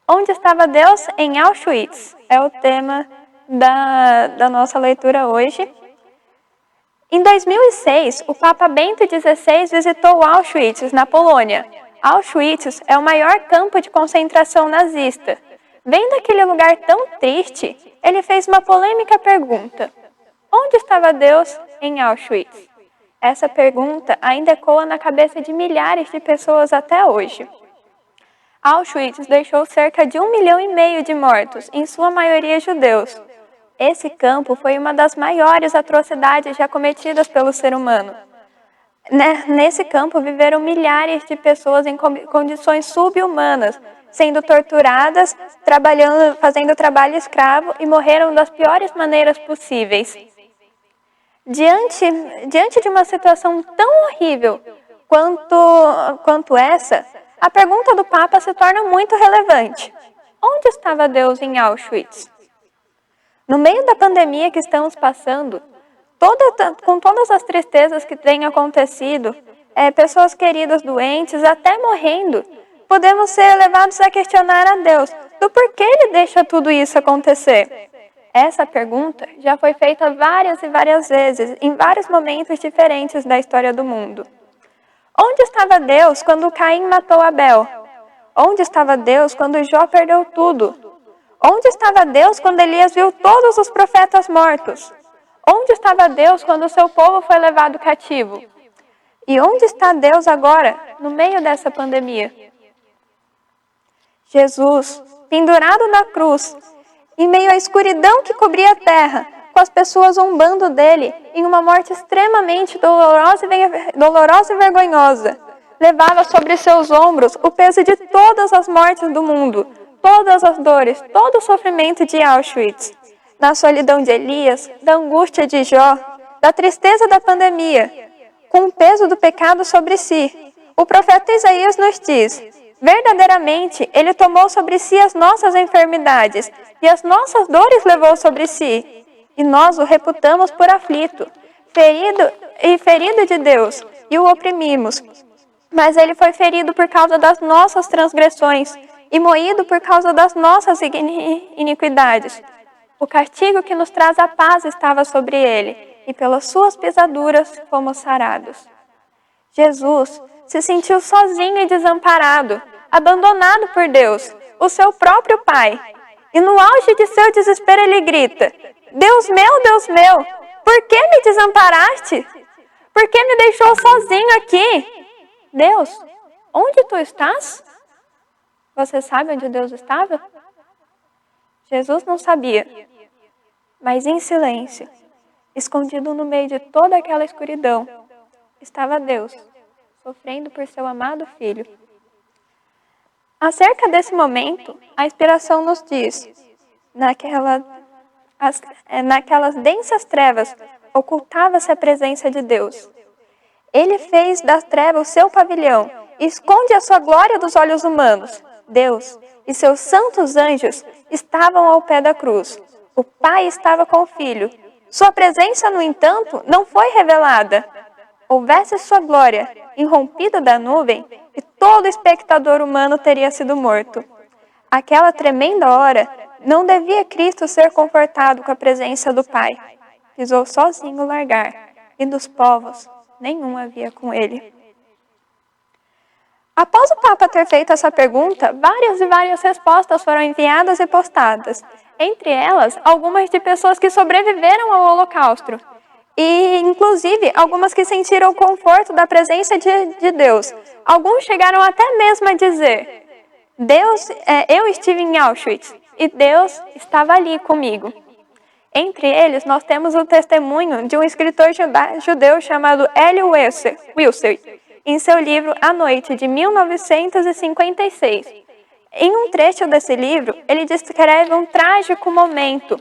Onde estava Deus? Em Auschwitz. É o tema da nossa leitura hoje. Em 2006, o Papa Bento XVI visitou Auschwitz, na Polônia. Auschwitz é o maior campo de concentração nazista. Vendo aquele lugar tão triste, ele fez uma polêmica pergunta: onde estava Deus em Auschwitz? Essa pergunta ainda ecoa na cabeça de milhares de pessoas até hoje. Auschwitz deixou cerca de 1,5 milhão de mortos, em sua maioria judeus. Esse campo foi uma das maiores atrocidades já cometidas pelo ser humano. Nesse campo viveram milhares de pessoas em condições subhumanas, sendo torturadas, fazendo trabalho escravo e morreram das piores maneiras possíveis. Diante de uma situação tão horrível quanto essa, a pergunta do Papa se torna muito relevante. Onde estava Deus em Auschwitz? No meio da pandemia que estamos passando, com todas as tristezas que têm acontecido, pessoas queridas doentes, até morrendo, podemos ser levados a questionar a Deus do porquê Ele deixa tudo isso acontecer. Essa pergunta já foi feita várias e várias vezes, em vários momentos diferentes da história do mundo. Onde estava Deus quando Caim matou Abel? Onde estava Deus quando Jó perdeu tudo? Onde estava Deus quando Elias viu todos os profetas mortos? Onde estava Deus quando o seu povo foi levado cativo? E onde está Deus agora, no meio dessa pandemia? Jesus, pendurado na cruz, em meio à escuridão que cobria a terra, com as pessoas zombando dele, em uma morte extremamente dolorosa e vergonhosa, levava sobre seus ombros o peso de todas as mortes do mundo, todas as dores, todo o sofrimento de Auschwitz, na solidão de Elias, da angústia de Jó, da tristeza da pandemia, com o peso do pecado sobre si. O profeta Isaías nos diz: verdadeiramente, Ele tomou sobre si as nossas enfermidades e as nossas dores levou sobre si. E nós o reputamos por aflito, ferido de Deus, e o oprimimos. Mas Ele foi ferido por causa das nossas transgressões e moído por causa das nossas iniquidades. O castigo que nos traz a paz estava sobre Ele, e pelas suas pisaduras fomos sarados. Jesus se sentiu sozinho e desamparado, abandonado por Deus, o seu próprio Pai. E no auge de seu desespero ele grita: Deus meu, por que me desamparaste? Por que me deixou sozinho aqui? Deus, onde tu estás? Você sabe onde Deus estava? Jesus não sabia, mas em silêncio, escondido no meio de toda aquela escuridão, estava Deus, sofrendo por seu amado Filho. Acerca desse momento, a inspiração nos diz: naquelas densas trevas ocultava-se a presença de Deus. Ele fez das trevas o seu pavilhão e esconde a sua glória dos olhos humanos. Deus e seus santos anjos estavam ao pé da cruz. O Pai estava com o Filho. Sua presença, no entanto, não foi revelada. Houvesse sua glória irrompida da nuvem, e todo espectador humano teria sido morto. Aquela tremenda hora, não devia Cristo ser confortado com a presença do Pai. Pisou sozinho o largar, e dos povos nenhum havia com ele. Após o Papa ter feito essa pergunta, várias respostas foram enviadas e postadas. Entre elas, algumas de pessoas que sobreviveram ao Holocausto. E, inclusive, algumas que sentiram o conforto da presença de Deus. Alguns chegaram até mesmo a dizer: eu estive em Auschwitz e Deus estava ali comigo. Entre eles, nós temos o testemunho de um escritor judeu chamado Elie Wiesel, em seu livro A Noite, de 1956. Em um trecho desse livro, ele descreve um trágico momento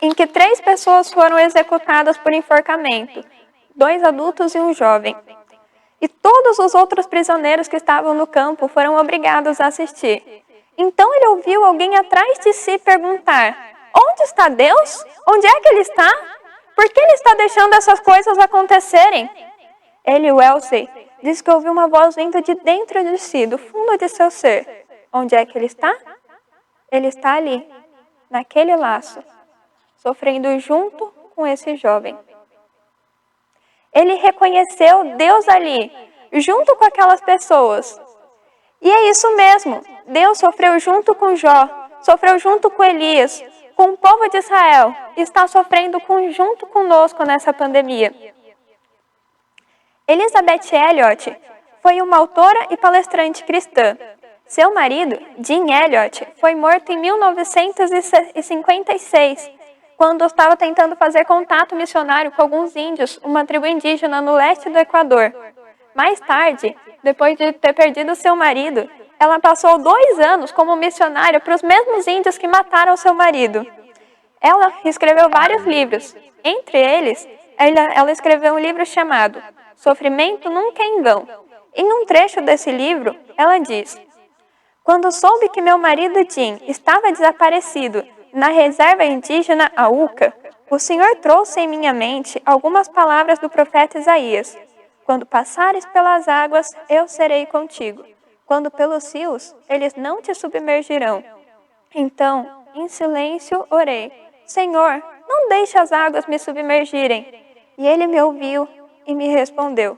em que 3 pessoas foram executadas por enforcamento, 2 adultos e um jovem. E todos os outros prisioneiros que estavam no campo foram obrigados a assistir. Então ele ouviu alguém atrás de si perguntar: onde está Deus? Onde é que Ele está? Por que Ele está deixando essas coisas acontecerem? Elie Wiesel diz que ouviu uma voz vindo de dentro de si, do fundo de seu ser. Onde é que Ele está? Ele está ali, naquele laço, sofrendo junto com esse jovem. Ele reconheceu Deus ali, junto com aquelas pessoas. E é isso mesmo, Deus sofreu junto com Jó, sofreu junto com Elias, com o povo de Israel, e está sofrendo junto conosco nessa pandemia. Elizabeth Elliot foi uma autora e palestrante cristã. Seu marido, Jim Elliot, foi morto em 1956, quando estava tentando fazer contato missionário com alguns índios, uma tribo indígena no leste do Equador. Mais tarde, depois de ter perdido seu marido, ela passou 2 anos como missionária para os mesmos índios que mataram seu marido. Ela escreveu vários livros. Entre eles, ela escreveu um livro chamado Sofrimento Nunca é em Vão. Em um trecho desse livro, ela diz: quando soube que meu marido Jim estava desaparecido na reserva indígena Auca, o Senhor trouxe em minha mente algumas palavras do profeta Isaías. Quando passares pelas águas, eu serei contigo. Quando pelos rios, eles não te submergirão. Então, em silêncio, orei: Senhor, não deixe as águas me submergirem. E ele me ouviu e me respondeu.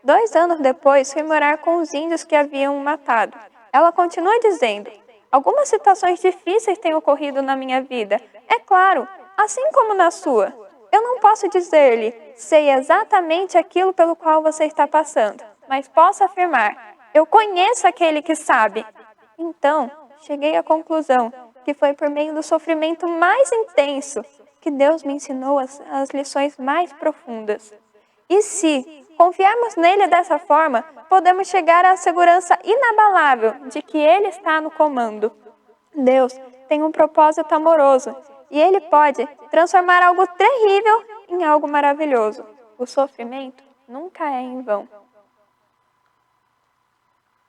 2 anos depois, fui morar com os índios que haviam matado. Ela continua dizendo: algumas situações difíceis têm ocorrido na minha vida. É claro, assim como na sua. Eu não posso dizer-lhe, sei exatamente aquilo pelo qual você está passando, mas posso afirmar, eu conheço aquele que sabe. Então, cheguei à conclusão que foi por meio do sofrimento mais intenso que Deus me ensinou as lições mais profundas. E se confiarmos nele dessa forma, podemos chegar à segurança inabalável de que Ele está no comando. Deus tem um propósito amoroso e Ele pode transformar algo terrível em algo maravilhoso. O sofrimento nunca é em vão.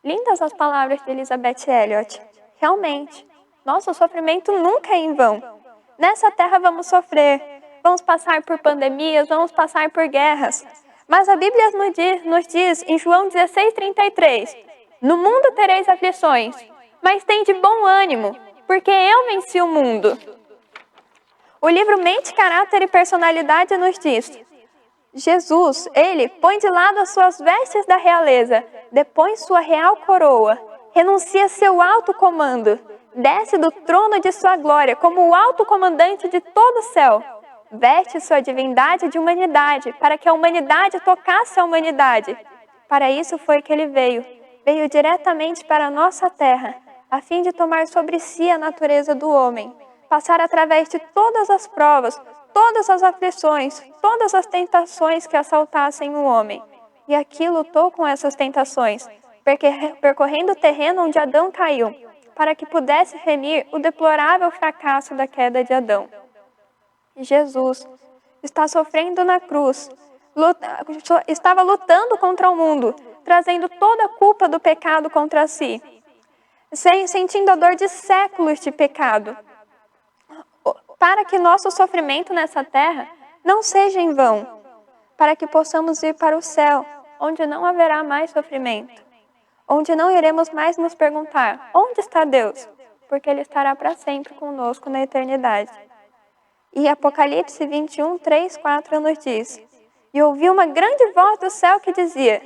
Lindas as palavras de Elizabeth Elliot. Realmente, nosso sofrimento nunca é em vão. Nessa terra vamos sofrer, vamos passar por pandemias, vamos passar por guerras. Mas a Bíblia nos diz em João 16:33, no mundo tereis aflições, mas tende bom ânimo, porque eu venci o mundo. O livro Mente, Caráter e Personalidade nos diz: Jesus, Ele põe de lado as suas vestes da realeza, depõe sua real coroa, renuncia seu alto comando, desce do trono de sua glória como o alto comandante de todo o céu, veste sua divindade de humanidade, para que a humanidade tocasse a humanidade. Para isso foi que Ele veio diretamente para a nossa terra, a fim de tomar sobre si a natureza do homem, passar através de todas as provas, todas as aflições, todas as tentações que assaltassem o homem. E aqui lutou com essas tentações, percorrendo o terreno onde Adão caiu, para que pudesse remir o deplorável fracasso da queda de Adão. Jesus está sofrendo na cruz, estava lutando contra o mundo, trazendo toda a culpa do pecado contra si, sentindo a dor de séculos de pecado, para que nosso sofrimento nessa terra não seja em vão, para que possamos ir para o céu, onde não haverá mais sofrimento, onde não iremos mais nos perguntar, onde está Deus? Porque Ele estará para sempre conosco na eternidade. E Apocalipse 21, 3, 4 nos diz: e ouvi uma grande voz do céu que dizia: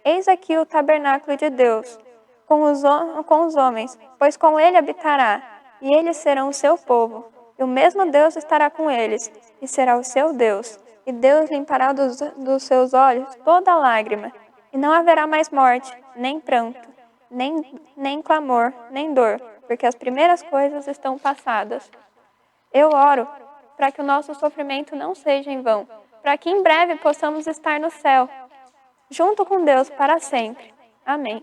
Eis aqui o tabernáculo de Deus, com os homens, pois com ele habitará, e eles serão o seu povo. E o mesmo Deus estará com eles, e será o seu Deus. E Deus limpará dos seus olhos toda lágrima, e não haverá mais morte, nem pranto, nem clamor, nem dor, porque as primeiras coisas estão passadas. Eu oro para que o nosso sofrimento não seja em vão, para que em breve possamos estar no céu, junto com Deus para sempre. Amém.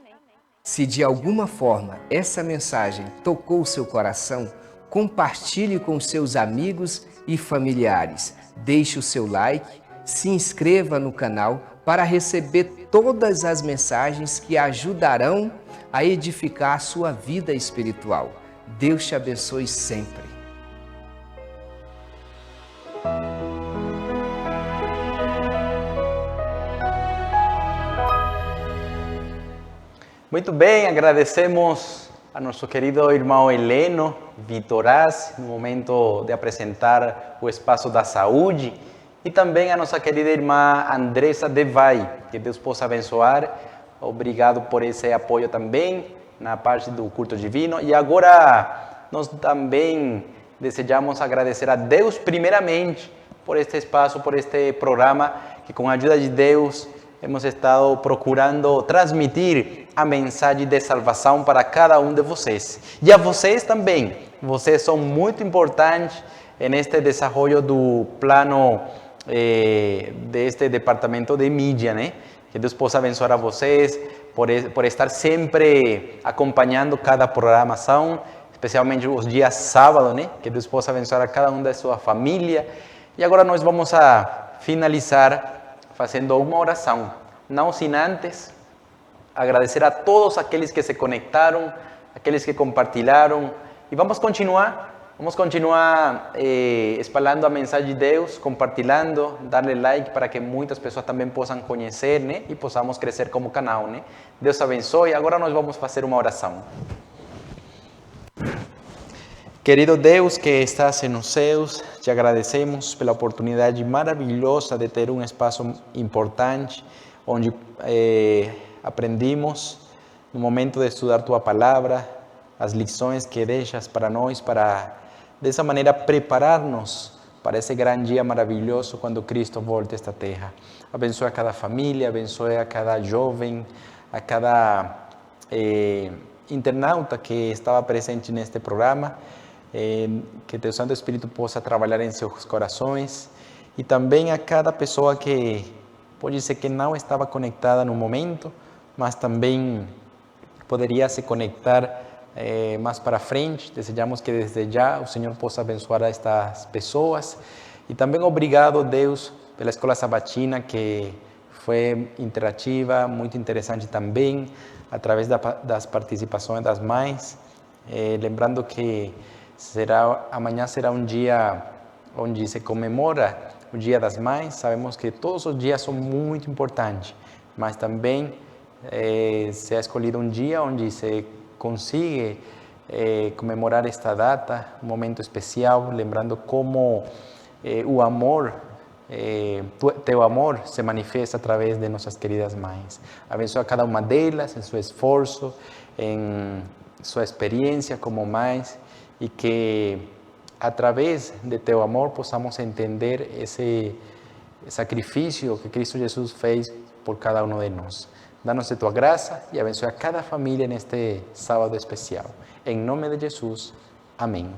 Se de alguma forma essa mensagem tocou o seu coração, compartilhe com seus amigos e familiares. Deixe o seu like, se inscreva no canal para receber todas as mensagens que ajudarão a edificar a sua vida espiritual. Deus te abençoe sempre. Muito bem, agradecemos a nosso querido irmão Heleno Vitoraz, no momento de apresentar o Espaço da Saúde, e também a nossa querida irmã Andressa Devay, que Deus possa abençoar. Obrigado por esse apoio também na parte do culto divino. E agora nós também desejamos agradecer a Deus primeiramente por este espaço, por este programa, que com a ajuda de Deus hemos estado procurando transmitir a mensagem de salvação para cada um de vocês. E a vocês também. Vocês são muito importantes neste desenvolvimento do plano deste departamento de mídia, né? Que Deus possa abençoar a vocês por estar sempre acompanhando cada programação, especialmente os dias sábados, né? Que Deus possa abençoar a cada um da sua família. E agora nós vamos a finalizar fazendo uma oração, não sem antes agradecer a todos aqueles que se conectaram, aqueles que compartilharam, e vamos continuar espalhando a mensagem de Deus, compartilhando, darle like para que muitas pessoas também possam conhecer, né? E possamos crescer como canal, né? Deus abençoe. Agora nós vamos fazer uma oração. Querido Deus que estás nos céus, te agradecemos pela oportunidade maravilhosa de ter um espaço importante, onde aprendimos no momento de estudar tua palavra, as lições que deixas para nós, para dessa maneira preparar-nos para esse grande dia maravilhoso quando Cristo volte a esta terra. Abençoe a cada família, abençoe a cada jovem, a cada internauta que estava presente neste programa. Que teu Santo Espírito possa trabalhar em seus corações, e também a cada pessoa que pode ser que não estava conectada no momento, mas também poderia se conectar mais para frente. Desejamos que desde já o Senhor possa abençoar estas pessoas. E também obrigado, Deus, pela escola sabatina, que foi interativa, muito interessante também, através das participações das mães. Lembrando que amanhã será um dia onde se comemora o Dia das Mães. Sabemos que todos os dias são muito importantes, mas também se ha escolhido um dia onde se consigue comemorar esta data, um momento especial, lembrando como o amor, teu amor se manifesta através de nossas queridas mães. Abençoa cada uma delas em seu esforço, em sua experiência como mães, e que através de teu amor possamos entender esse sacrifício que Cristo Jesus fez por cada um de nós. Dá-nos de tua graça e abençoa cada família neste sábado especial. Em nome de Jesus. Amém.